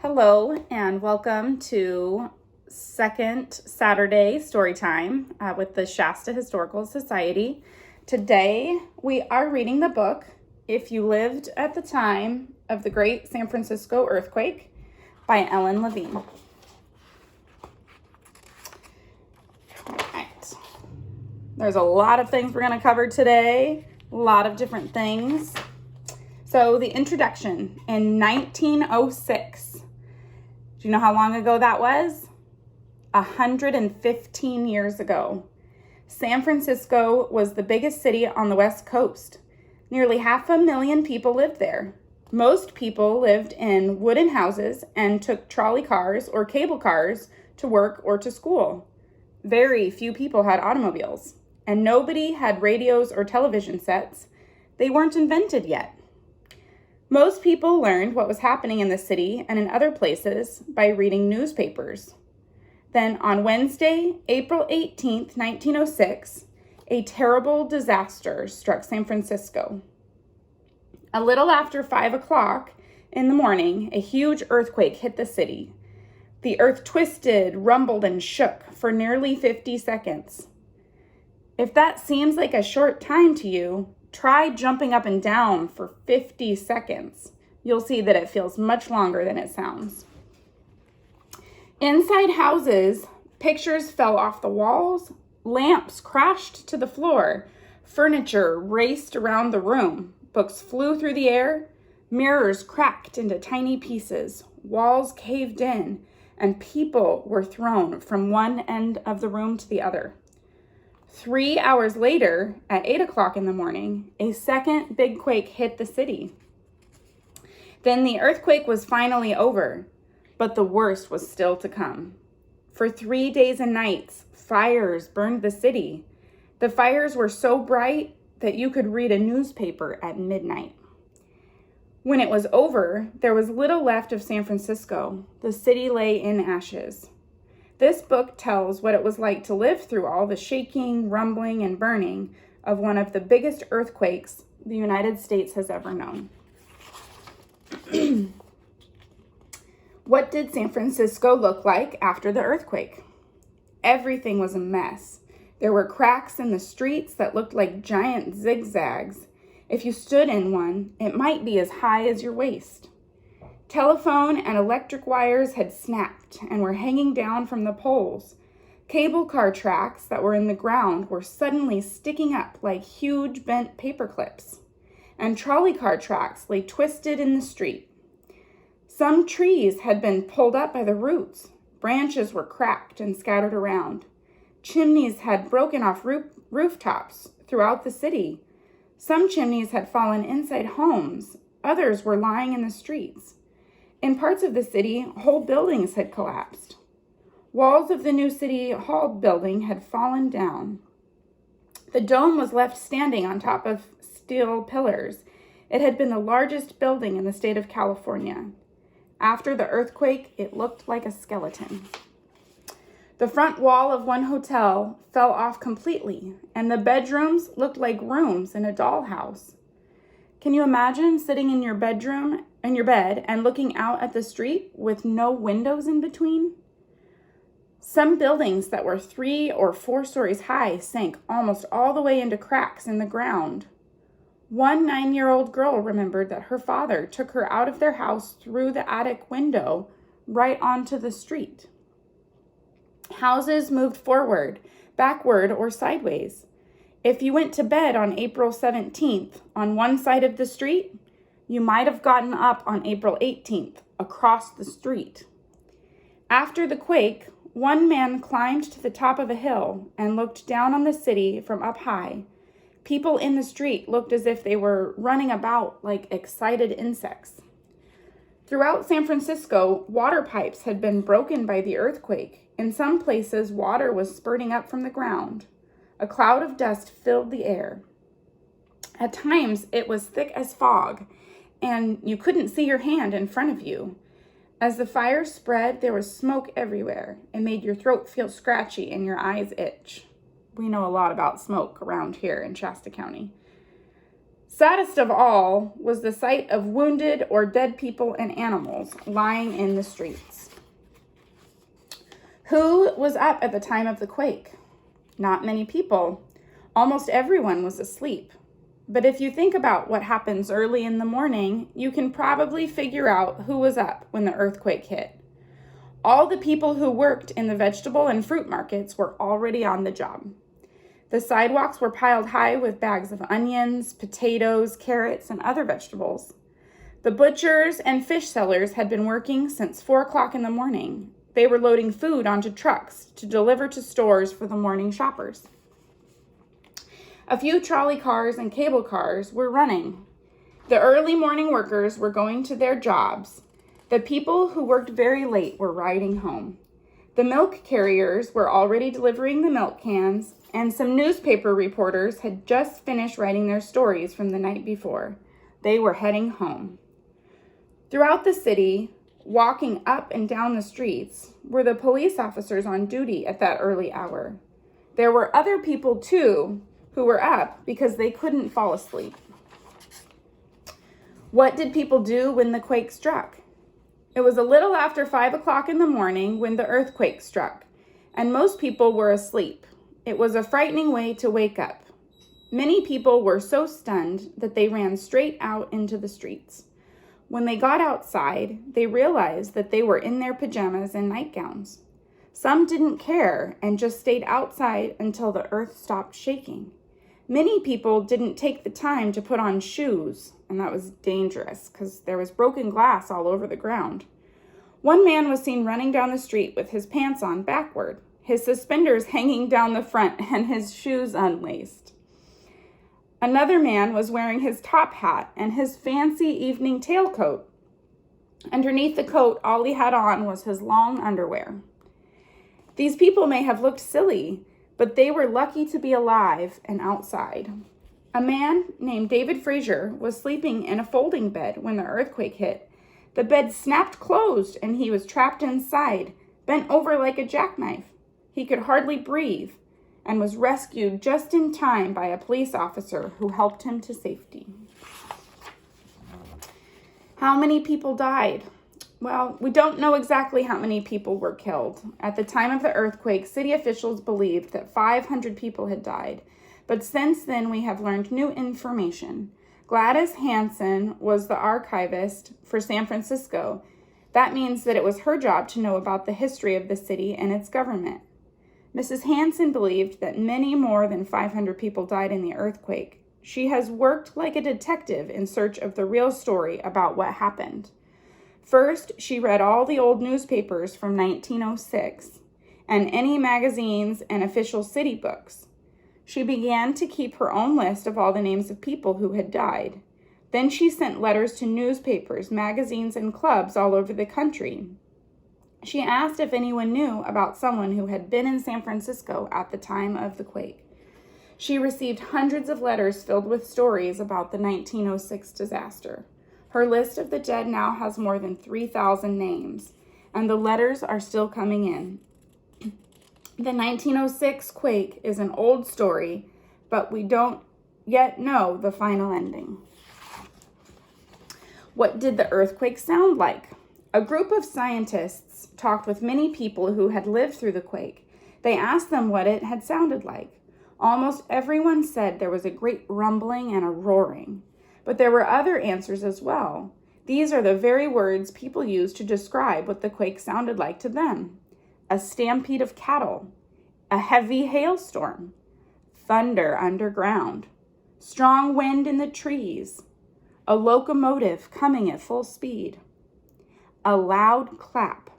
Hello and welcome to second Saturday Storytime with the Shasta Historical Society. Today we are reading the book, If You Lived at the Time of the Great San Francisco Earthquake by Ellen Levine. All right. There's a lot of things we're going to cover today, a lot of different things. So the introduction in 1906. Do you know how long ago that was? 115 years ago. San Francisco was the biggest city on the West Coast. Nearly 500,000 people lived there. Most people lived in wooden houses and took trolley cars or cable cars to work or to school. Very few people had automobiles, and nobody had radios or television sets. They weren't invented yet. Most people learned what was happening in the city and in other places by reading newspapers. Then on Wednesday, April 18th, 1906, a terrible disaster struck San Francisco. A little after 5 o'clock in the morning, a huge earthquake hit the city. The earth twisted, rumbled, and shook for nearly 50 seconds. If that seems like a short time to you, try jumping up and down for 50 seconds. You'll see that it feels much longer than it sounds. Inside houses, pictures fell off the walls, lamps crashed to the floor, furniture raced around the room, books flew through the air, mirrors cracked into tiny pieces, walls caved in, and people were thrown from one end of the room to the other. 3 hours later, at 8 o'clock in the morning, a second big quake hit the city. Then the earthquake was finally over, but the worst was still to come. For 3 days and nights, fires burned the city. The fires were so bright that you could read a newspaper at midnight. When it was over, there was little left of San Francisco. The city lay in ashes. This book tells what it was like to live through all the shaking, rumbling, and burning of one of the biggest earthquakes the United States has ever known. What did San Francisco look like after the earthquake? Everything was a mess. There were cracks in the streets that looked like giant zigzags. If you stood in one, it might be as high as your waist. Telephone and electric wires had snapped and were hanging down from the poles. Cable car tracks that were in the ground were suddenly sticking up like huge bent paper clips. And trolley car tracks lay twisted in the street. Some trees had been pulled up by the roots. Branches were cracked and scattered around. Chimneys had broken off rooftops throughout the city. Some chimneys had fallen inside homes. Others were lying in the streets. In parts of the city, whole buildings had collapsed. Walls of the new City Hall building had fallen down. The dome was left standing on top of steel pillars. It had been the largest building in the state of California. After the earthquake, it looked like a skeleton. The front wall of one hotel fell off completely, and the bedrooms looked like rooms in a dollhouse. Can you imagine sitting in your bed and looking out at the street with no windows in between? Some buildings that were 3 or 4 stories high sank almost all the way into cracks in the ground. One 9-year-old girl remembered that her father took her out of their house through the attic window right onto the street. Houses moved forward, backward, or sideways. If you went to bed on April 17th on one side of the street, you might have gotten up on April 18th across the street. After the quake, one man climbed to the top of a hill and looked down on the city from up high. People in the street looked as if they were running about like excited insects. Throughout San Francisco, water pipes had been broken by the earthquake. In some places, water was spurting up from the ground. A cloud of dust filled the air. At times, it was thick as fog, and you couldn't see your hand in front of you. As the fire spread, there was smoke everywhere. It made your throat feel scratchy and your eyes itch. We know a lot about smoke around here in Shasta County. Saddest of all was the sight of wounded or dead people and animals lying in the streets. Who was up at the time of the quake? Not many people. Almost everyone was asleep. But if you think about what happens early in the morning, you can probably figure out who was up when the earthquake hit. All the people who worked in the vegetable and fruit markets were already on the job. The sidewalks were piled high with bags of onions, potatoes, carrots, and other vegetables. The butchers and fish sellers had been working since 4 o'clock in the morning. They were loading food onto trucks to deliver to stores for the morning shoppers. A few trolley cars and cable cars were running. The early morning workers were going to their jobs. The people who worked very late were riding home. The milk carriers were already delivering the milk cans, and some newspaper reporters had just finished writing their stories from the night before. They were heading home. Throughout the city, walking up and down the streets, were the police officers on duty at that early hour. There were other people, too, who were up because they couldn't fall asleep. What did people do when the quake struck? It was a little after 5 o'clock in the morning when the earthquake struck, and most people were asleep. It was a frightening way to wake up. Many people were so stunned that they ran straight out into the streets. When they got outside, they realized that they were in their pajamas and nightgowns. Some didn't care and just stayed outside until the earth stopped shaking. Many people didn't take the time to put on shoes, and that was dangerous because there was broken glass all over the ground. One man was seen running down the street with his pants on backward, his suspenders hanging down the front, and his shoes unlaced. Another man was wearing his top hat and his fancy evening tailcoat. Underneath the coat, all he had on was his long underwear. These people may have looked silly, but they were lucky to be alive and outside. A man named David Frazier was sleeping in a folding bed when the earthquake hit. The bed snapped closed and he was trapped inside, bent over like a jackknife. He could hardly breathe and was rescued just in time by a police officer who helped him to safety. How many people died? Well, we don't know exactly how many people were killed. At the time of the earthquake, city officials believed that 500 people had died. But since then, we have learned new information. Gladys Hansen was the archivist for San Francisco. That means that it was her job to know about the history of the city and its government. Mrs. Hansen believed that many more than 500 people died in the earthquake. She has worked like a detective in search of the real story about what happened. First, she read all the old newspapers from 1906 and any magazines and official city books. She began to keep her own list of all the names of people who had died. Then she sent letters to newspapers, magazines, and clubs all over the country. She asked if anyone knew about someone who had been in San Francisco at the time of the quake. She received hundreds of letters filled with stories about the 1906 disaster. Her list of the dead now has more than 3,000 names, and the letters are still coming in. The 1906 quake is an old story, but we don't yet know the final ending. What did the earthquake sound like? A group of scientists talked with many people who had lived through the quake. They asked them what it had sounded like. Almost everyone said there was a great rumbling and a roaring. But there were other answers as well. These are the very words people used to describe what the quake sounded like to them. A stampede of cattle, a heavy hailstorm, thunder underground, strong wind in the trees, a locomotive coming at full speed, a loud clap,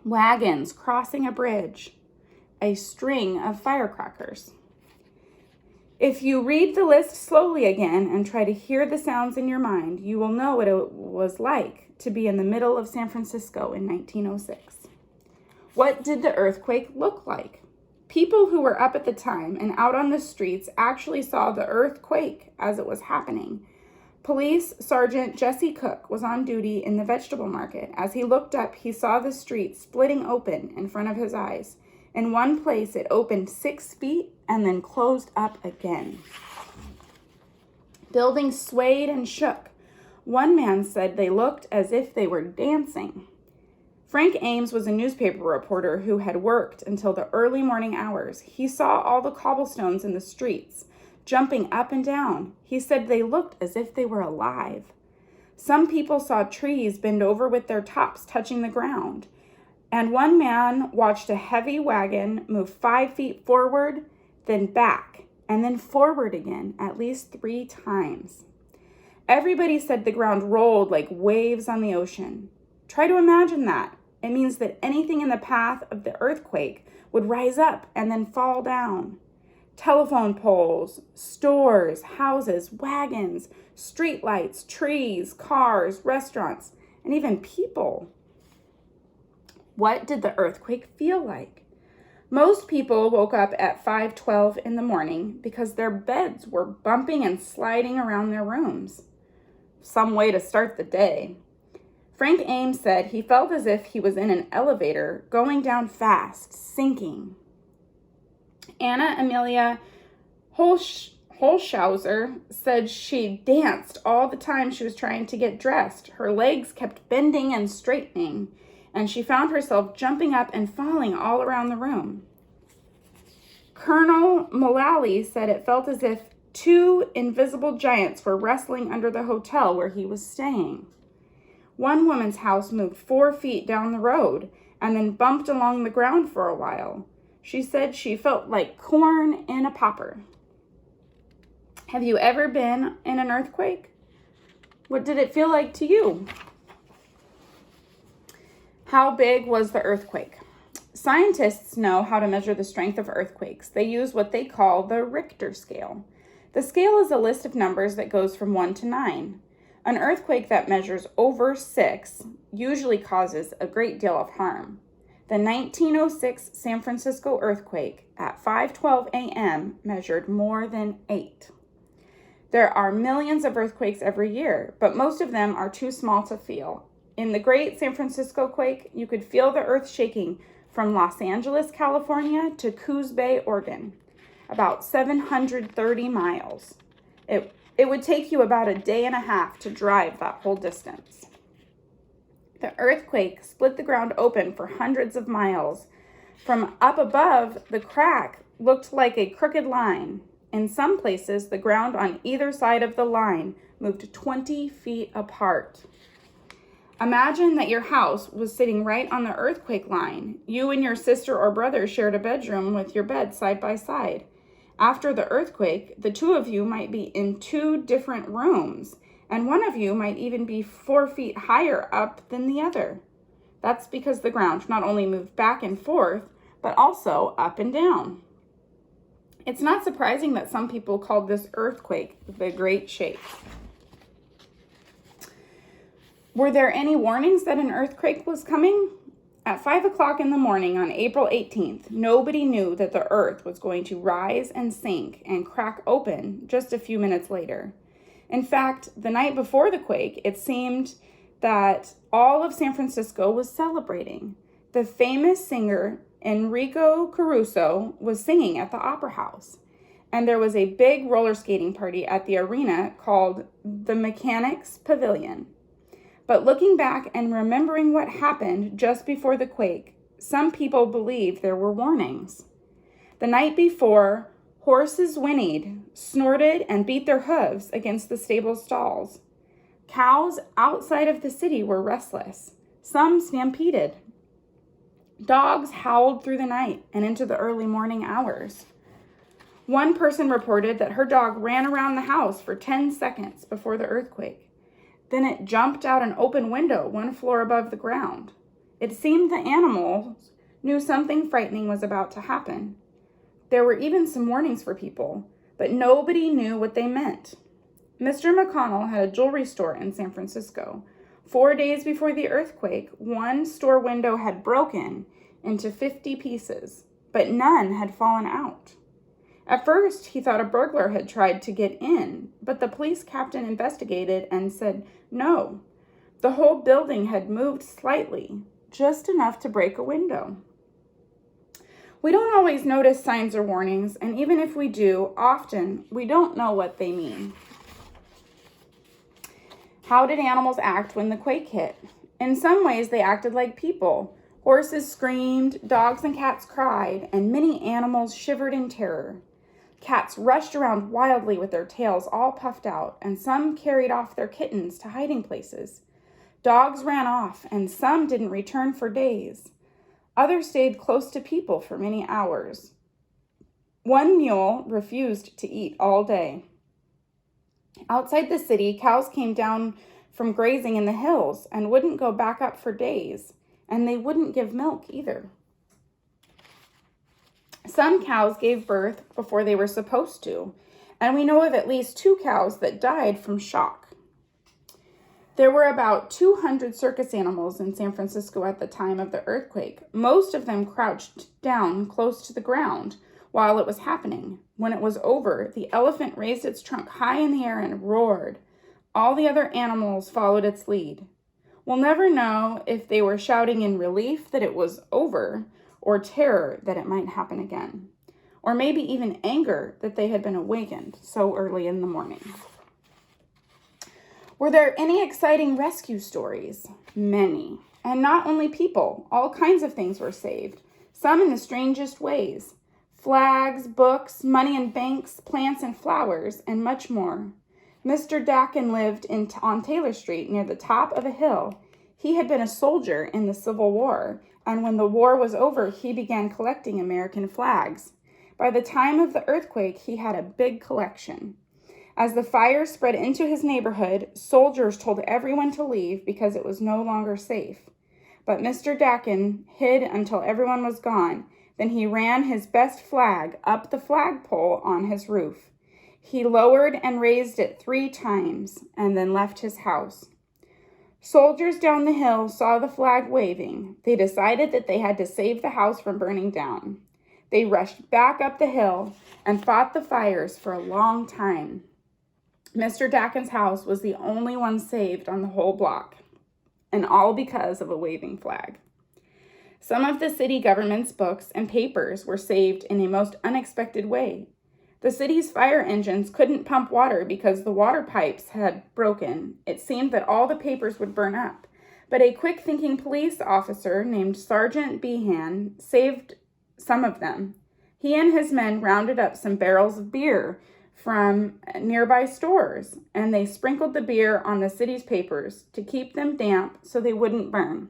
wagons crossing a bridge, a string of firecrackers. If you read the list slowly again and try to hear the sounds in your mind, you will know what it was like to be in the middle of San Francisco in 1906. What did the earthquake look like? People who were up at the time and out on the streets actually saw the earthquake as it was happening. Police Sergeant Jesse Cook was on duty in the vegetable market. As he looked up, he saw the street splitting open in front of his eyes. In one place, it opened 6 feet and then closed up again. Buildings swayed and shook. One man said they looked as if they were dancing. Frank Ames was a newspaper reporter who had worked until the early morning hours. He saw all the cobblestones in the streets, jumping up and down. He said they looked as if they were alive. Some people saw trees bend over with their tops touching the ground. And one man watched a heavy wagon move 5 feet forward, then back, and then forward again at least 3 times. Everybody said the ground rolled like waves on the ocean. Try to imagine that. It means that anything in the path of the earthquake would rise up and then fall down. Telephone poles, stores, houses, wagons, streetlights, trees, cars, restaurants, and even people. What did the earthquake feel like? Most people woke up at 5:12 in the morning because their beds were bumping and sliding around their rooms. Some way to start the day. Frank Ames said he felt as if he was in an elevator going down fast, sinking. Anna Amelia Holshauser said she danced all the time she was trying to get dressed. Her legs kept bending and straightening, and she found herself jumping up and falling all around the room. Colonel Mullally said it felt as if 2 invisible giants were wrestling under the hotel where he was staying. One woman's house moved 4 feet down the road and then bumped along the ground for a while. She said she felt like corn in a popper. Have you ever been in an earthquake? What did it feel like to you? How big was the earthquake? Scientists know how to measure the strength of earthquakes. They use what they call the Richter scale. The scale is a list of numbers that goes from 1 to 9. An earthquake that measures over 6 usually causes a great deal of harm. The 1906 San Francisco earthquake at 5:12 a.m. measured more than 8. There are millions of earthquakes every year, but most of them are too small to feel. In the Great San Francisco Quake, you could feel the earth shaking from Los Angeles, California to Coos Bay, Oregon, about 730 miles. It would take you about a day and a half to drive that whole distance. The earthquake split the ground open for hundreds of miles. From up above, the crack looked like a crooked line. In some places, the ground on either side of the line moved 20 feet apart. Imagine that your house was sitting right on the earthquake line. You and your sister or brother shared a bedroom with your bed side by side. After the earthquake, the 2 of you might be in 2 different rooms, and one of you might even be 4 feet higher up than the other. That's because the ground not only moved back and forth, but also up and down. It's not surprising that some people called this earthquake the Great Shake. Were there any warnings that an earthquake was coming? At 5 o'clock in the morning on April 18th, nobody knew that the earth was going to rise and sink and crack open just a few minutes later. In fact, the night before the quake, it seemed that all of San Francisco was celebrating. The famous singer Enrico Caruso was singing at the Opera House, and there was a big roller skating party at the arena called the Mechanics Pavilion. But looking back and remembering what happened just before the quake, some people believe there were warnings. The night before, horses whinnied, snorted, and beat their hooves against the stable stalls. Cows outside of the city were restless. Some stampeded. Dogs howled through the night and into the early morning hours. One person reported that her dog ran around the house for 10 seconds before the earthquake. Then it jumped out an open window 1 floor above the ground. It seemed the animals knew something frightening was about to happen. There were even some warnings for people, but nobody knew what they meant. Mr. McConnell had a jewelry store in San Francisco. 4 days before the earthquake, one store window had broken into 50 pieces, but none had fallen out. At first, he thought a burglar had tried to get in, but the police captain investigated and said no. The whole building had moved slightly, just enough to break a window. We don't always notice signs or warnings, and even if we do, often we don't know what they mean. How did animals act when the quake hit? In some ways, they acted like people. Horses screamed, dogs and cats cried, and many animals shivered in terror. Cats rushed around wildly with their tails all puffed out, and some carried off their kittens to hiding places. Dogs ran off, and some didn't return for days. Others stayed close to people for many hours. One mule refused to eat all day. Outside the city, cows came down from grazing in the hills and wouldn't go back up for days, and they wouldn't give milk either. Some cows gave birth before they were supposed to, and we know of at least 2 cows that died from shock. There were about 200 circus animals in San Francisco at the time of the earthquake. Most of them crouched down close to the ground while it was happening. When it was over, the elephant raised its trunk high in the air and roared. All the other animals followed its lead. We'll never know if they were shouting in relief that it was over or terror that it might happen again, or maybe even anger that they had been awakened so early in the morning. Were there any exciting rescue stories? Many. And not only people, all kinds of things were saved, some in the strangest ways. Flags, books, money in banks, plants and flowers, and much more. Mr. Dakin lived on Taylor Street near the top of a hill. He had been a soldier in the Civil War, and when the war was over, he began collecting American flags. By the time of the earthquake, he had a big collection. As the fire spread into his neighborhood, soldiers told everyone to leave because it was no longer safe. But Mr. Dakin hid until everyone was gone. Then he ran his best flag up the flagpole on his roof. He lowered and raised it 3 times and then left his house. Soldiers down the hill saw the flag waving. They decided that they had to save the house from burning down. They rushed back up the hill and fought the fires for a long time. Mr. Dakin's house was the only one saved on the whole block, and all because of a waving flag. Some of the city government's books and papers were saved in a most unexpected way. The city's fire engines couldn't pump water because the water pipes had broken. It seemed that all the papers would burn up, but a quick-thinking police officer named Sergeant Behan saved some of them. He and his men rounded up some barrels of beer from nearby stores, and they sprinkled the beer on the city's papers to keep them damp so they wouldn't burn.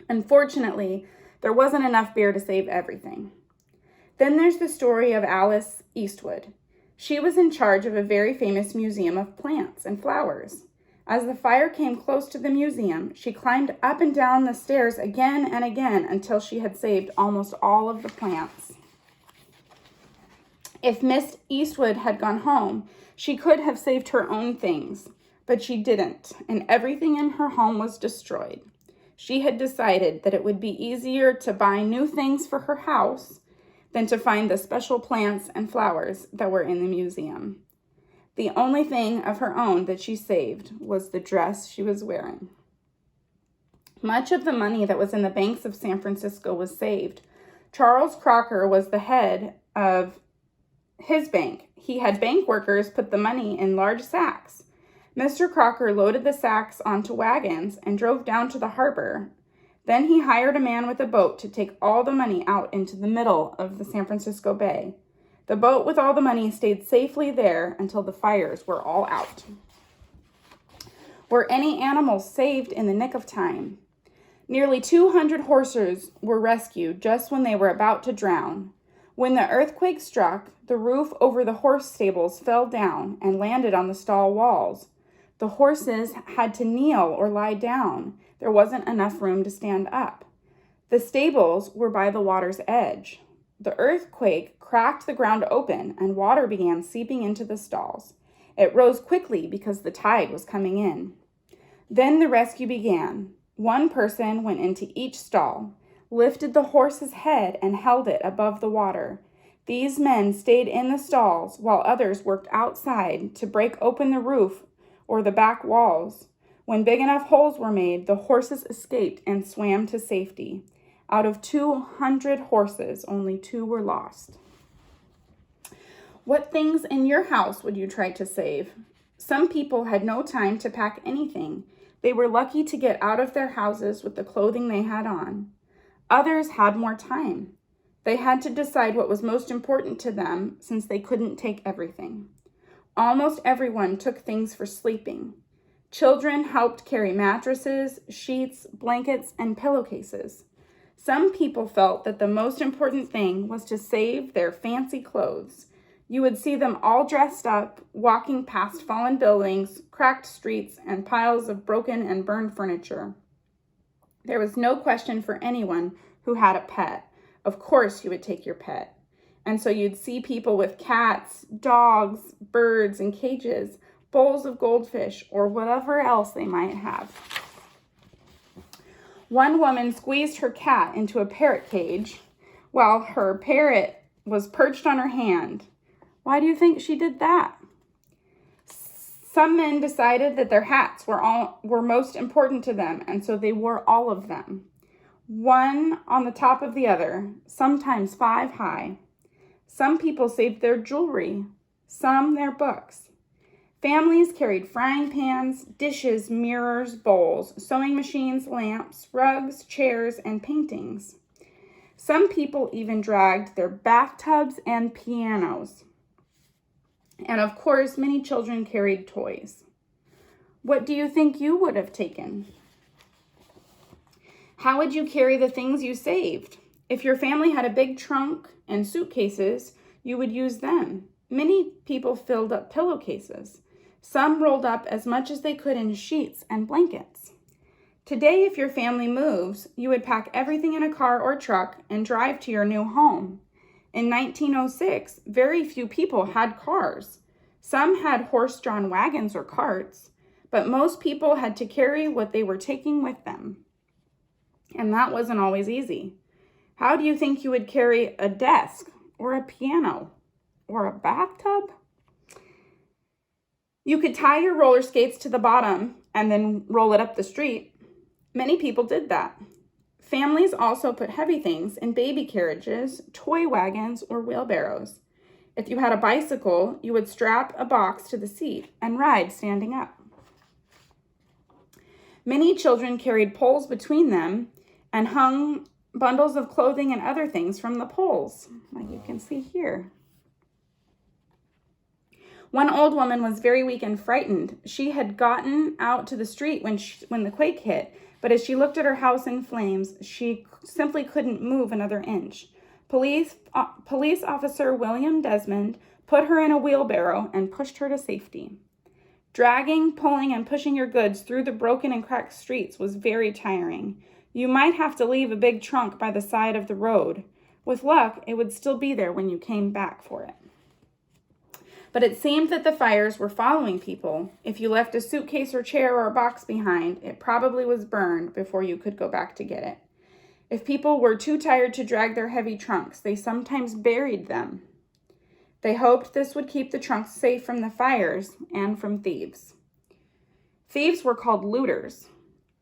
Unfortunately, there wasn't enough beer to save everything. Then there's the story of Alice Eastwood. She was in charge of a very famous museum of plants and flowers. As the fire came close to the museum, she climbed up and down the stairs again and again until she had saved almost all of the plants. If Miss Eastwood had gone home, she could have saved her own things, but she didn't, and everything in her home was destroyed. She had decided that it would be easier to buy new things for her house than to find the special plants and flowers that were in the museum. The only thing of her own that she saved was the dress she was wearing. Much of the money that was in the banks of San Francisco was saved. Charles Crocker was the head of his bank. He had bank workers put the money in large sacks. Mr. Crocker loaded the sacks onto wagons and drove down to the harbor. Then he hired a man with a boat to take all the money out into the middle of the San Francisco Bay. The boat with all the money stayed safely there until the fires were all out. Were any animals saved in the nick of time? Nearly 200 horses were rescued just when they were about to drown. When the earthquake struck, the roof over the horse stables fell down and landed on the stall walls. The horses had to kneel or lie down. There wasn't enough room to stand up. The stables were by the water's edge. The earthquake cracked the ground open and water began seeping into the stalls. It rose quickly because the tide was coming in. Then the rescue began. One person went into each stall, lifted the horse's head and held it above the water. These men stayed in the stalls while others worked outside to break open the roof or the back walls. When big enough holes were made, the horses escaped and swam to safety. Out of 200 horses, only 2 were lost. What things in your house would you try to save? Some people had no time to pack anything. They were lucky to get out of their houses with the clothing they had on. Others had more time. They had to decide what was most important to them since they couldn't take everything. Almost everyone took things for sleeping. Children helped carry mattresses, sheets, blankets, and pillowcases. Some people felt that the most important thing was to save their fancy clothes. You would see them all dressed up, walking past fallen buildings, cracked streets, and piles of broken and burned furniture. There was no question for anyone who had a pet. Of course you would take your pet. And so you'd see people with cats, dogs, birds in cages, bowls of goldfish, or whatever else they might have. One woman squeezed her cat into a parrot cage while her parrot was perched on her hand. Why do you think she did that? Some men decided that their hats were most important to them, and so they wore all of them, one on the top of the other, sometimes 5 high. Some people saved their jewelry, some their books. Families carried frying pans, dishes, mirrors, bowls, sewing machines, lamps, rugs, chairs, and paintings. Some people even dragged their bathtubs and pianos. And of course, many children carried toys. What do you think you would have taken? How would you carry the things you saved? If your family had a big trunk and suitcases, you would use them. Many people filled up pillowcases. Some rolled up as much as they could in sheets and blankets. Today, if your family moves, you would pack everything in a car or truck and drive to your new home. In 1906, very few people had cars. Some had horse-drawn wagons or carts, but most people had to carry what they were taking with them. And that wasn't always easy. How do you think you would carry a desk or a piano or a bathtub? You could tie your roller skates to the bottom and then roll it up the street. Many people did that. Families also put heavy things in baby carriages, toy wagons, or wheelbarrows. If you had a bicycle, you would strap a box to the seat and ride standing up. Many children carried poles between them and hung bundles of clothing and other things from the poles, like you can see here. One old woman was very weak and frightened. She had gotten out to the street when the quake hit, but as she looked at her house in flames, she simply couldn't move another inch. Police officer William Desmond put her in a wheelbarrow and pushed her to safety. Dragging, pulling, and pushing your goods through the broken and cracked streets was very tiring. You might have to leave a big trunk by the side of the road. With luck, it would still be there when you came back for it. But it seemed that the fires were following people. If you left a suitcase or chair or a box behind, it probably was burned before you could go back to get it. If people were too tired to drag their heavy trunks, they sometimes buried them. They hoped this would keep the trunks safe from the fires and from thieves. Thieves were called looters.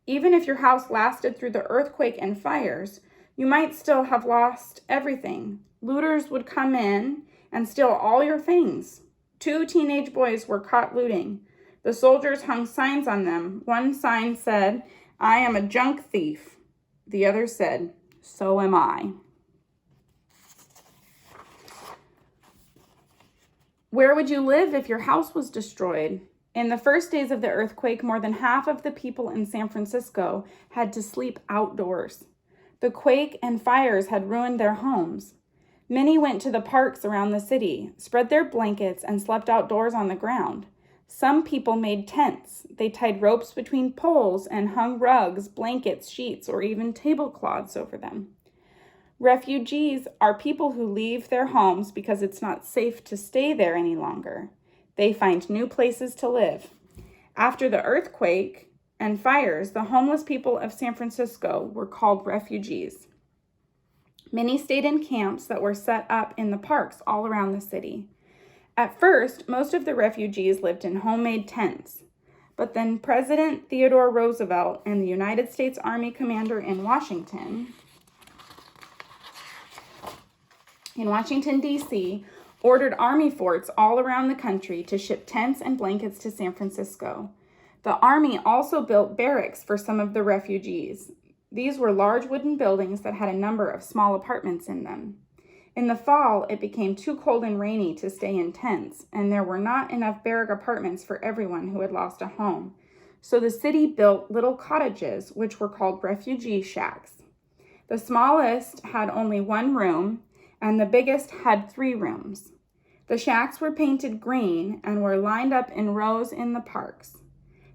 Even if your house lasted through the earthquake and fires, you might still have lost everything. Looters would come in and steal all your things. 2 teenage boys were caught looting. The soldiers hung signs on them. One sign said, "I am a junk thief." The other said, "So am I." Where would you live if your house was destroyed? In the first days of the earthquake, more than half of the people in San Francisco had to sleep outdoors. The quake and fires had ruined their homes. Many went to the parks around the city, spread their blankets, and slept outdoors on the ground. Some people made tents. They tied ropes between poles and hung rugs, blankets, sheets, or even tablecloths over them. Refugees are people who leave their homes because it's not safe to stay there any longer. They find new places to live. After the earthquake and fires, the homeless people of San Francisco were called refugees. Many stayed in camps that were set up in the parks all around the city. At first, most of the refugees lived in homemade tents, but then President Theodore Roosevelt and the United States Army commander in Washington, D.C., ordered army forts all around the country to ship tents and blankets to San Francisco. The army also built barracks for some of the refugees. These were large wooden buildings that had a number of small apartments in them. In the fall, it became too cold and rainy to stay in tents, and there were not enough barrack apartments for everyone who had lost a home. So the city built little cottages, which were called Refugee Shacks. The smallest had only one room, and the biggest had 3 rooms. The shacks were painted green and were lined up in rows in the parks.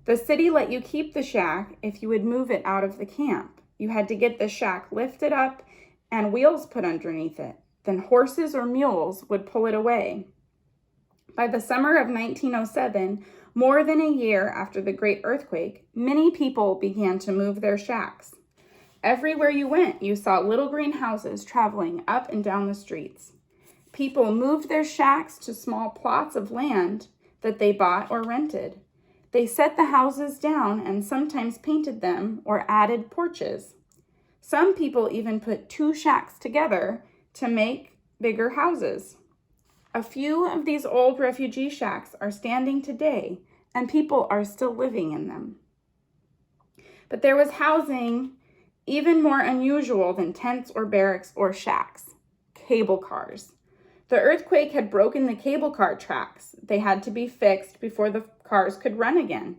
The city let you keep the shack if you would move it out of the camp. You had to get the shack lifted up and wheels put underneath it. Then horses or mules would pull it away. By the summer of 1907, more than a year after the Great Earthquake, many people began to move their shacks. Everywhere you went, you saw little green houses traveling up and down the streets. People moved their shacks to small plots of land that they bought or rented. They set the houses down and sometimes painted them or added porches. Some people even put 2 shacks together to make bigger houses. A few of these old refugee shacks are standing today, and people are still living in them. But there was housing even more unusual than tents or barracks or shacks: cable cars. The earthquake had broken the cable car tracks. They had to be fixed before the cars could run again.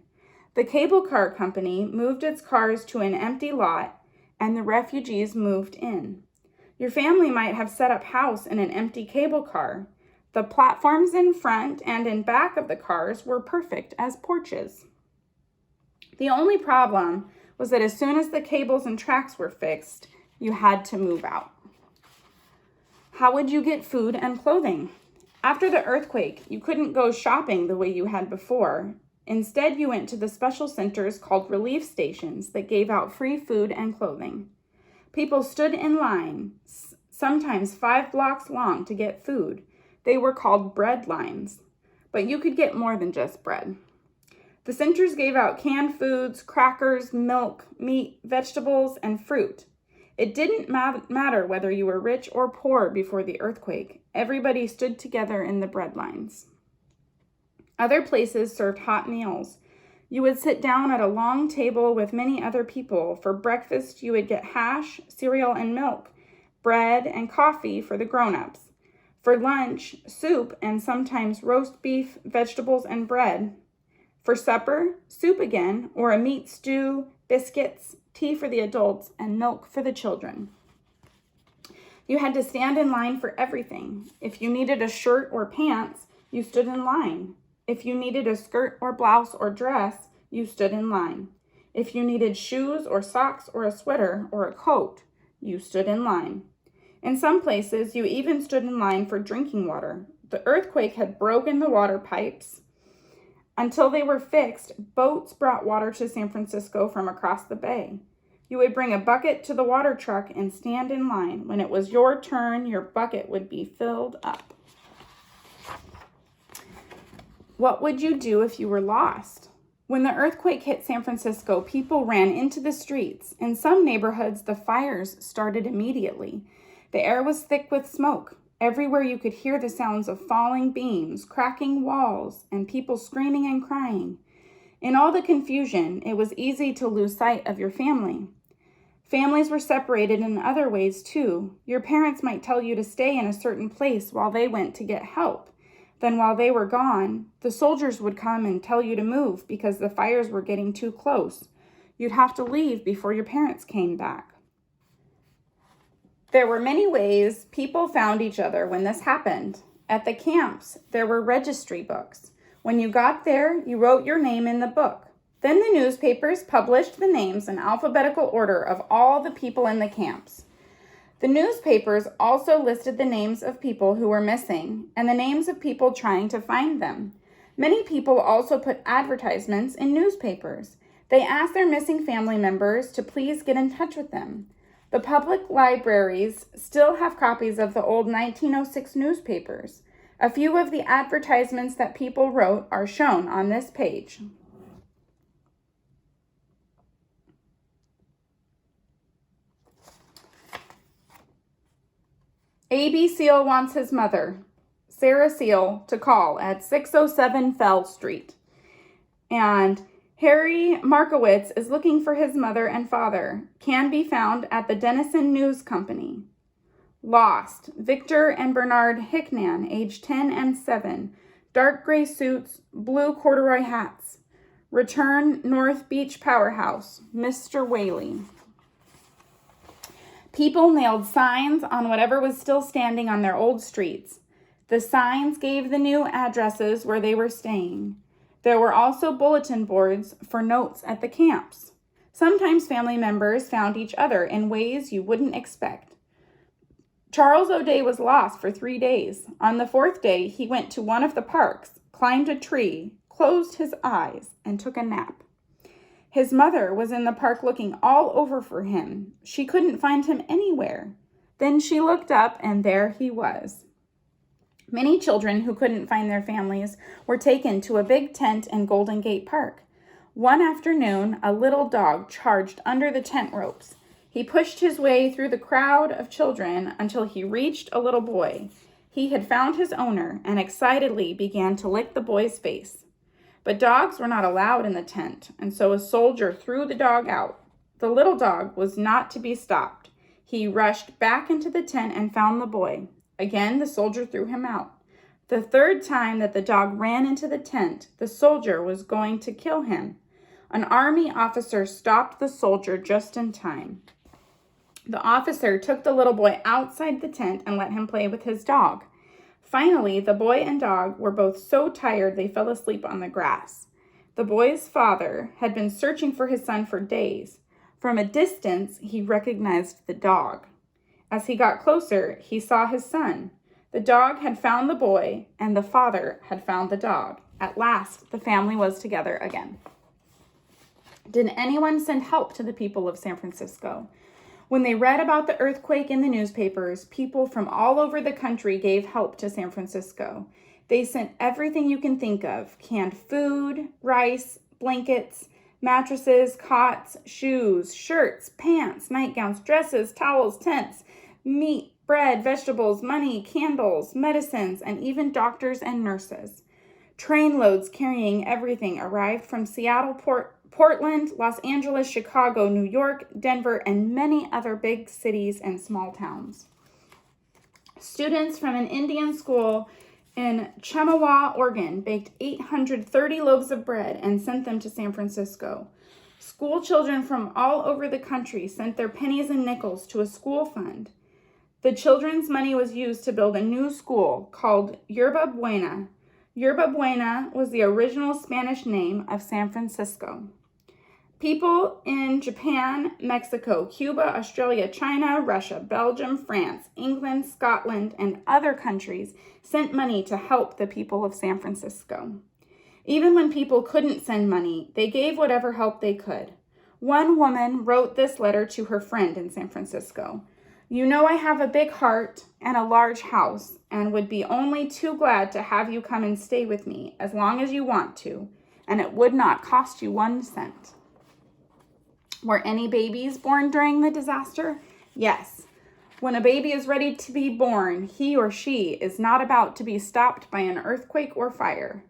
The cable car company moved its cars to an empty lot, and the refugees moved in. Your family might have set up house in an empty cable car. The platforms in front and in back of the cars were perfect as porches. The only problem was that as soon as the cables and tracks were fixed, you had to move out. How would you get food and clothing? After the earthquake, you couldn't go shopping the way you had before. Instead, you went to the special centers called relief stations that gave out free food and clothing. People stood in line, sometimes 5 blocks long, to get food. They were called bread lines, but you could get more than just bread. The centers gave out canned foods, crackers, milk, meat, vegetables, and fruit. It didn't matter whether you were rich or poor before the earthquake. Everybody stood together in the bread lines. Other places served hot meals. You would sit down at a long table with many other people. For breakfast, you would get hash, cereal, and milk, bread, and coffee for the grown-ups. For lunch, soup and sometimes roast beef, vegetables, and bread. For supper, soup again, or a meat stew, biscuits, tea for the adults, and milk for the children. You had to stand in line for everything. If you needed a shirt or pants, you stood in line. If you needed a skirt or blouse or dress, you stood in line. If you needed shoes or socks or a sweater or a coat, you stood in line. In some places, you even stood in line for drinking water. The earthquake had broken the water pipes. Until they were fixed, boats brought water to San Francisco from across the bay. You would bring a bucket to the water truck and stand in line. When it was your turn, your bucket would be filled up. What would you do if you were lost? When the earthquake hit San Francisco, people ran into the streets. In some neighborhoods, the fires started immediately. The air was thick with smoke. Everywhere you could hear the sounds of falling beams, cracking walls, and people screaming and crying. In all the confusion, it was easy to lose sight of your family. Families were separated in other ways too. Your parents might tell you to stay in a certain place while they went to get help. Then while they were gone, the soldiers would come and tell you to move because the fires were getting too close. You'd have to leave before your parents came back. There were many ways people found each other when this happened. At the camps, there were registry books. When you got there, you wrote your name in the book. Then the newspapers published the names in alphabetical order of all the people in the camps. The newspapers also listed the names of people who were missing and the names of people trying to find them. Many people also put advertisements in newspapers. They asked their missing family members to please get in touch with them. The public libraries still have copies of the old 1906 newspapers. A few of the advertisements that people wrote are shown on this page. A.B. Seal wants his mother. Sarah Seal to call at 607 Fell Street. And Harry Markowitz is looking for his mother and father. Can be found at the Denison News Company. Lost, Victor and Bernard Hickman, age 10 and 7. Dark gray suits, blue corduroy hats. Return North Beach Powerhouse, Mr. Whaley. People nailed signs on whatever was still standing on their old streets. The signs gave the new addresses where they were staying. There were also bulletin boards for notes at the camps. Sometimes family members found each other in ways you wouldn't expect. Charles O'Day was lost for 3 days. On the 4th day, he went to one of the parks, climbed a tree, closed his eyes, and took a nap. His mother was in the park looking all over for him. She couldn't find him anywhere. Then she looked up, and there he was. Many children who couldn't find their families were taken to a big tent in Golden Gate Park. One afternoon, a little dog charged under the tent ropes. He pushed his way through the crowd of children until he reached a little boy. He had found his owner and excitedly began to lick the boy's face. But dogs were not allowed in the tent, and so a soldier threw the dog out. The little dog was not to be stopped. He rushed back into the tent and found the boy. Again, the soldier threw him out. The 3rd time that the dog ran into the tent, the soldier was going to kill him. An army officer stopped the soldier just in time. The officer took the little boy outside the tent and let him play with his dog. Finally, the boy and dog were both so tired they fell asleep on the grass. The boy's father had been searching for his son for days. From a distance, he recognized the dog. As he got closer, he saw his son. The dog had found the boy, and the father had found the dog. At last, the family was together again. Did anyone send help to the people of San Francisco? When they read about the earthquake in the newspapers, people from all over the country gave help to San Francisco. They sent everything you can think of: canned food, rice, blankets, mattresses, cots, shoes, shirts, pants, nightgowns, dresses, towels, tents, meat, bread, vegetables, money, candles, medicines, and even doctors and nurses. Trainloads carrying everything arrived from Seattle, Portland, Los Angeles, Chicago, New York, Denver, and many other big cities and small towns. Students from an Indian school in Chemawa, Oregon, baked 830 loaves of bread and sent them to San Francisco. School children from all over the country sent their pennies and nickels to a school fund. The children's money was used to build a new school called Yerba Buena. Yerba Buena was the original Spanish name of San Francisco. People in Japan, Mexico, Cuba, Australia, China, Russia, Belgium, France, England, Scotland, and other countries sent money to help the people of San Francisco. Even when people couldn't send money, they gave whatever help they could. One woman wrote this letter to her friend in San Francisco. "You know I have a big heart and a large house and would be only too glad to have you come and stay with me as long as you want to, and it would not cost you 1 cent. Were any babies born during the disaster? Yes. When a baby is ready to be born, he or she is not about to be stopped by an earthquake or fire.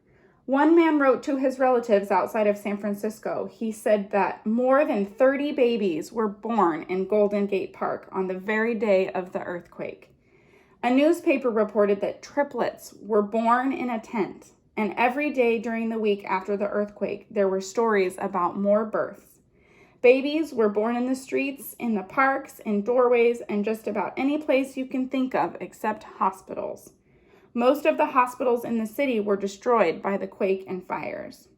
One man wrote to his relatives outside of San Francisco. He said that more than 30 babies were born in Golden Gate Park on the very day of the earthquake. A newspaper reported that triplets were born in a tent, and every day during the week after the earthquake, there were stories about more births. Babies were born in the streets, in the parks, in doorways, and just about any place you can think of except hospitals. Most of the hospitals in the city were destroyed by the quake and fires.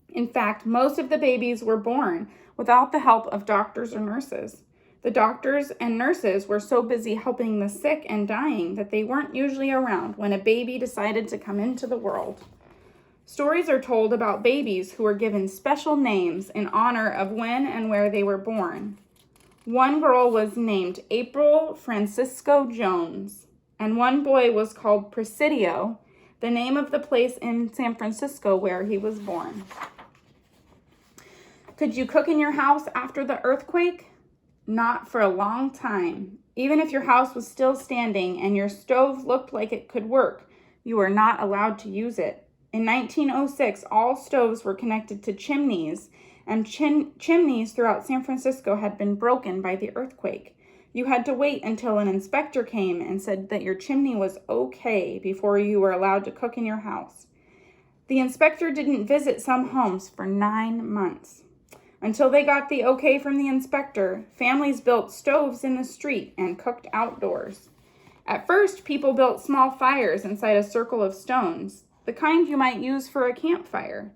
In fact, most of the babies were born without the help of doctors or nurses. The doctors and nurses were so busy helping the sick and dying that they weren't usually around when a baby decided to come into the world. Stories are told about babies who were given special names in honor of when and where they were born. One girl was named April Francisco Jones, and one boy was called Presidio, the name of the place in San Francisco where he was born. Could you cook in your house after the earthquake? Not for a long time. Even if your house was still standing and your stove looked like it could work, You were not allowed to use it. In 1906, all stoves were connected to chimneys, and chimneys throughout San Francisco had been broken by the earthquake. You had to wait until an inspector came and said that your chimney was okay before you were allowed to cook in your house. The inspector didn't visit some homes for 9 months. Until they got the okay from the inspector, families built stoves in the street and cooked outdoors. At first, people built small fires inside a circle of stones, the kind you might use for a campfire.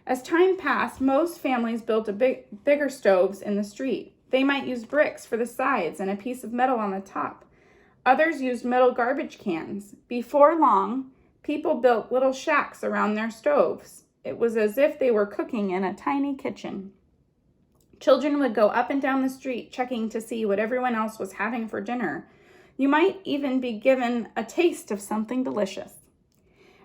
As time passed, most families built bigger stoves in the street. They might use bricks for the sides and a piece of metal on the top. Others used metal garbage cans. Before long, people built little shacks around their stoves. It was as if they were cooking in a tiny kitchen. Children would go up and down the street checking to see what everyone else was having for dinner. You might even be given a taste of something delicious.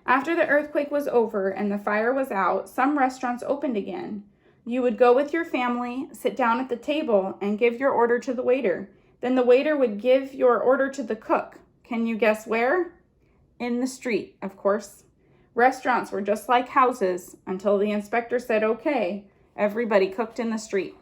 After the earthquake was over and the fire was out, some restaurants opened again. You would go with your family, sit down at the table, and give your order to the waiter. Then the waiter would give your order to the cook. Can you guess where? In the street, of course. Restaurants were just like houses until the inspector said, okay, everybody cooked in the street.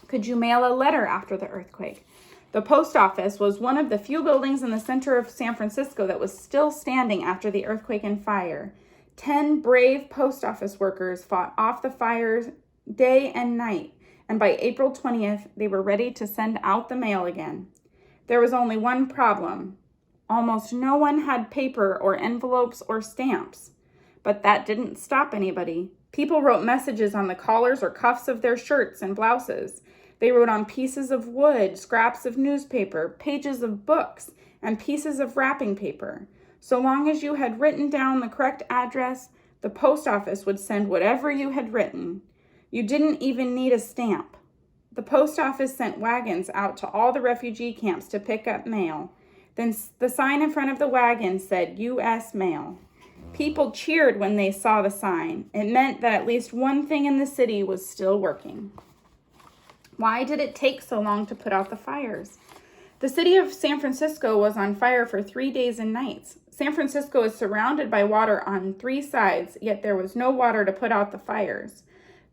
Could you mail a letter after the earthquake? The post office was one of the few buildings in the center of San Francisco that was still standing after the earthquake and fire. 10 brave post office workers fought off the fires day and night, and by April 20th, they were ready to send out the mail again. There was only one problem. Almost no one had paper or envelopes or stamps, but that didn't stop anybody. People wrote messages on the collars or cuffs of their shirts and blouses. They wrote on pieces of wood, scraps of newspaper, pages of books, and pieces of wrapping paper. So long as you had written down the correct address, the post office would send whatever you had written. You didn't even need a stamp. The post office sent wagons out to all the refugee camps to pick up mail. Then the sign in front of the wagon said U.S. Mail. People cheered when they saw the sign. It meant that at least one thing in the city was still working. Why did it take so long to put out the fires? The city of San Francisco was on fire for 3 days and nights. San Francisco is surrounded by water on 3 sides, yet there was no water to put out the fires.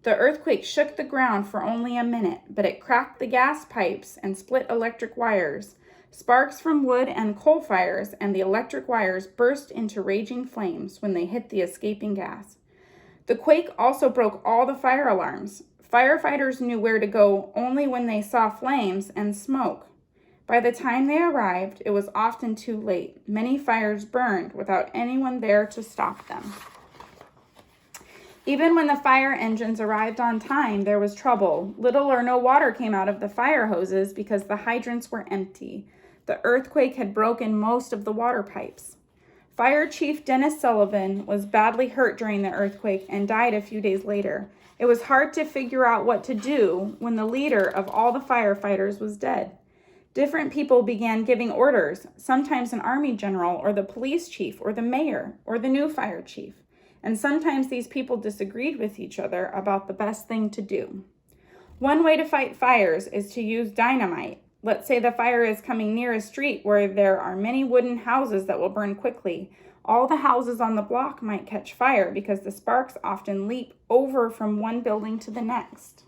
The earthquake shook the ground for only a minute, but it cracked the gas pipes and split electric wires. Sparks from wood and coal fires and the electric wires burst into raging flames when they hit the escaping gas. The quake also broke all the fire alarms. Firefighters knew where to go only when they saw flames and smoke. By the time they arrived, it was often too late. Many fires burned without anyone there to stop them. Even when the fire engines arrived on time, there was trouble. Little or no water came out of the fire hoses because the hydrants were empty. The earthquake had broken most of the water pipes. Fire Chief Dennis Sullivan was badly hurt during the earthquake and died a few days later. It was hard to figure out what to do when the leader of all the firefighters was dead. Different people began giving orders, sometimes an army general or the police chief or the mayor or the new fire chief. And sometimes these people disagreed with each other about the best thing to do. One way to fight fires is to use dynamite. Let's say the fire is coming near a street where there are many wooden houses that will burn quickly. All the houses on the block might catch fire because the sparks often leap over from one building to the next.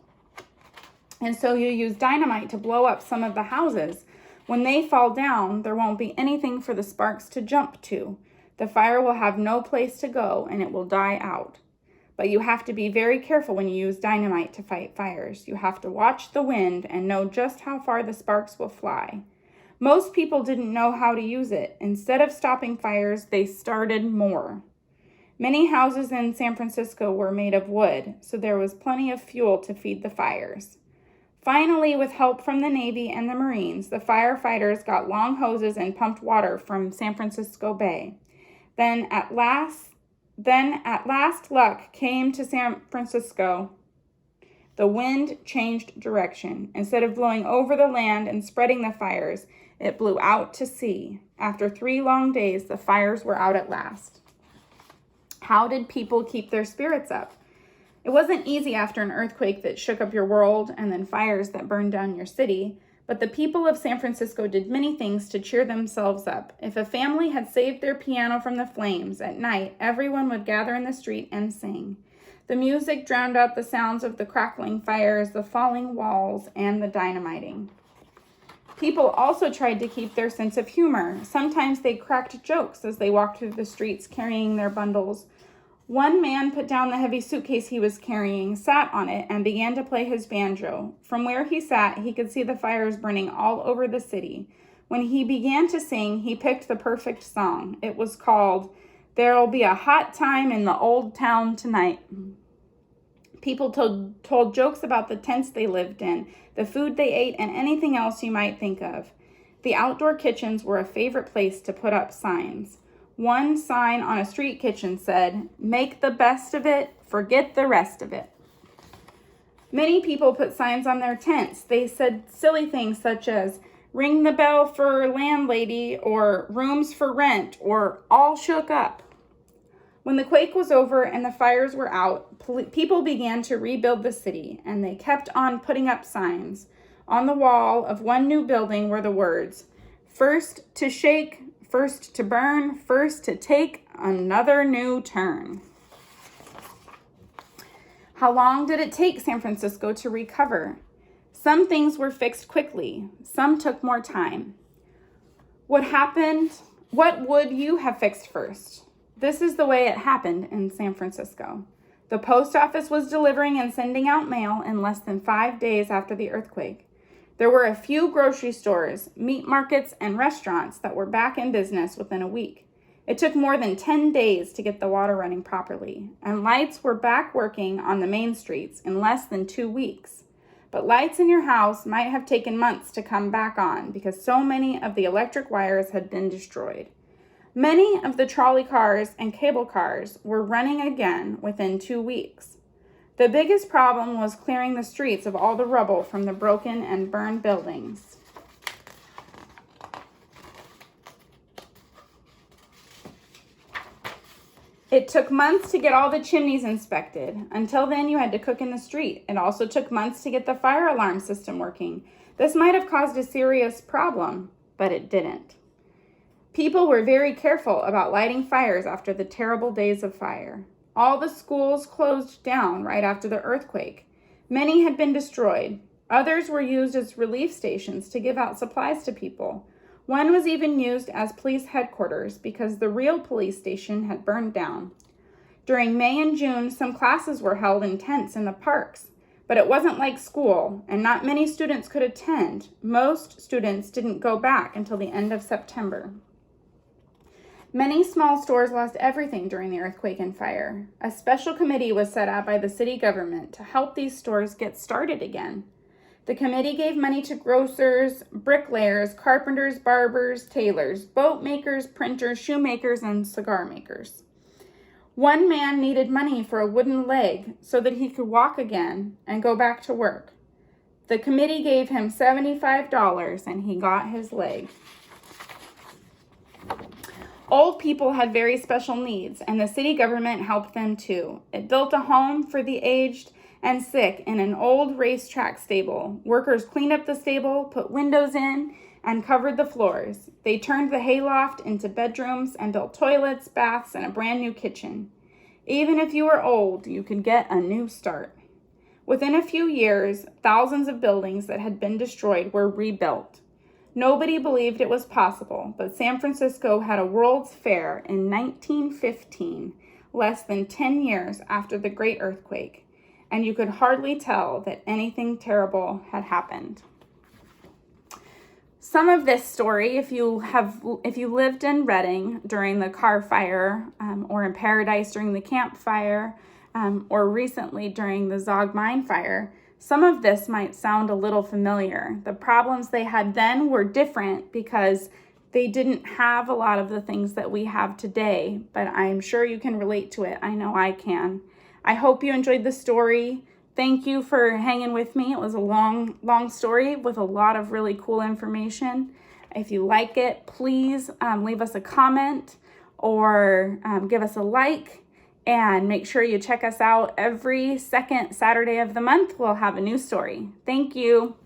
And so you use dynamite to blow up some of the houses. When they fall down, there won't be anything for the sparks to jump to. The fire will have no place to go and it will die out. But you have to be very careful when you use dynamite to fight fires. You have to watch the wind and know just how far the sparks will fly. Most people didn't know how to use it. Instead of stopping fires, they started more. Many houses in San Francisco were made of wood, so there was plenty of fuel to feed the fires. Finally, with help from the Navy and the Marines, the firefighters got long hoses and pumped water from San Francisco Bay. Then at last luck came to San Francisco. The wind changed direction. Instead of blowing over the land and spreading the fires, it blew out to sea. After 3 long days, the fires were out at last. How did people keep their spirits up? It wasn't easy after an earthquake that shook up your world and then fires that burned down your city, But the people of San Francisco did many things to cheer themselves up. If a family had saved their piano from the flames at night, everyone would gather in the street and sing. The music drowned out the sounds of the crackling fires, the falling walls, and the dynamiting. People also tried to keep their sense of humor. Sometimes they cracked jokes as they walked through the streets carrying their bundles. One man put down the heavy suitcase he was carrying, sat on it, and began to play his banjo. From where he sat, he could see the fires burning all over the city. When he began to sing, he picked the perfect song. It was called, "There'll Be a Hot Time in the Old Town Tonight." People told jokes about the tents they lived in, the food they ate, and anything else you might think of. The outdoor kitchens were a favorite place to put up signs. One sign on a street kitchen said, "Make the best of it, forget the rest of it." Many people put signs on their tents. They said silly things such as, "Ring the bell for landlady," or "Rooms for rent," or "All shook up." When the quake was over and the fires were out, people began to rebuild the city, and they kept on putting up signs. On the wall of one new building were the words, "First to shake, first to burn, first to take another new turn." How long did it take San Francisco to recover? Some things were fixed quickly. Some took more time. What happened? What would you have fixed first? This is the way it happened in San Francisco. The post office was delivering and sending out mail in less than 5 days after the earthquake. There were a few grocery stores, meat markets, and restaurants that were back in business within a week. It took more than 10 days to get the water running properly, and lights were back working on the main streets in less than 2 weeks. But lights in your house might have taken months to come back on because so many of the electric wires had been destroyed. Many of the trolley cars and cable cars were running again within 2 weeks. The biggest problem was clearing the streets of all the rubble from the broken and burned buildings. It took months to get all the chimneys inspected. Until then, you had to cook in the street. It also took months to get the fire alarm system working. This might have caused a serious problem, but it didn't. People were very careful about lighting fires after the terrible days of fire. All the schools closed down right after the earthquake. Many had been destroyed. Others were used as relief stations to give out supplies to people. One was even used as police headquarters because the real police station had burned down. During May and June, some classes were held in tents in the parks, but it wasn't like school, and not many students could attend. Most students didn't go back until the end of September. Many small stores lost everything during the earthquake and fire. A special committee was set up by the city government to help these stores get started again. The committee gave money to grocers, bricklayers, carpenters, barbers, tailors, boat makers, printers, shoemakers, and cigar makers. One man needed money for a wooden leg so that he could walk again and go back to work. The committee gave him $75 and he got his leg. Old people had very special needs, and the city government helped them too. It built a home for the aged and sick in an old racetrack stable. Workers cleaned up the stable, put windows in, and covered the floors. They turned the hayloft into bedrooms and built toilets, baths, and a brand new kitchen. Even if you were old, you could get a new start. Within a few years, thousands of buildings that had been destroyed were rebuilt. Nobody believed it was possible, but San Francisco had a World's Fair in 1915, less than 10 years after the Great Earthquake, and you could hardly tell that anything terrible had happened. Some of this story, if you lived in Redding during the car fire, or in Paradise during the camp fire, or recently during the Zog mine fire, some of this might sound a little familiar. The problems they had then were different because they didn't have a lot of the things that we have today, but I'm sure you can relate to it. I know I can. I hope you enjoyed the story. Thank you for hanging with me. It was a long story with a lot of really cool information. If you like it, please leave us a comment or give us a like. And make sure you check us out every second Saturday of the month. We'll have a new story. Thank you.